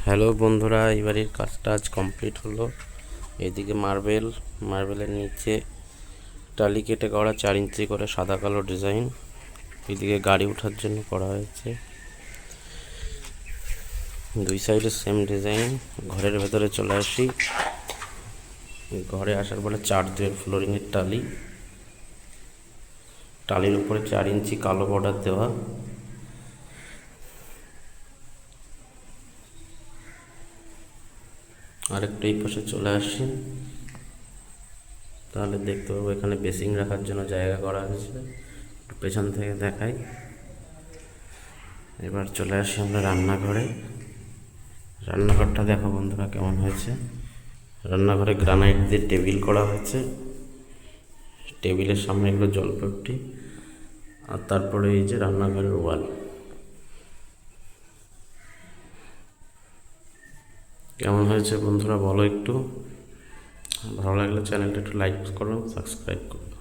Hello বন্ধুরা, এই বাড়ির কাজটা আজ কমপ্লিট হলো। এদিকে মার্বেলের নিচে টালি কেটে করা 4 ইঞ্চি করে সাদা কালো ডিজাইন। এদিকে গাড়ি ওঠার জন্য করা হয়েছে, দুই সাইডে সেম ডিজাইন। ঘরের ভেতরে চলে আসি। ঘরে আসার পরে 4 দুয়ের ফ্লোরিংয়ের টালির উপরে 4 ইঞ্চি কালো বর্ডার দেওয়া। আরেকটু এই পাশে চলে আসি, তাহলে দেখতে পাবো এখানে বেসিং রাখার জন্য জায়গা করা হয়েছে। পেছন থেকে দেখাই। এবার চলে আসি আমরা রান্নাঘরে। রান্নাঘরটা দেখো বন্ধুরা কেমন হয়েছে। রান্নাঘরে গ্রানাইট দিয়ে টেবিল করা হয়েছে, টেবিলের সামনে এগুলো জলপট্টি, আর তারপরে এই যে রান্নাঘরের ওয়াল। কেমন হয়েছে বন্ধুরা বলো একটু। ভালো লাগলে চ্যানেলটা একটু লাইক করো, সাবস্ক্রাইব করো।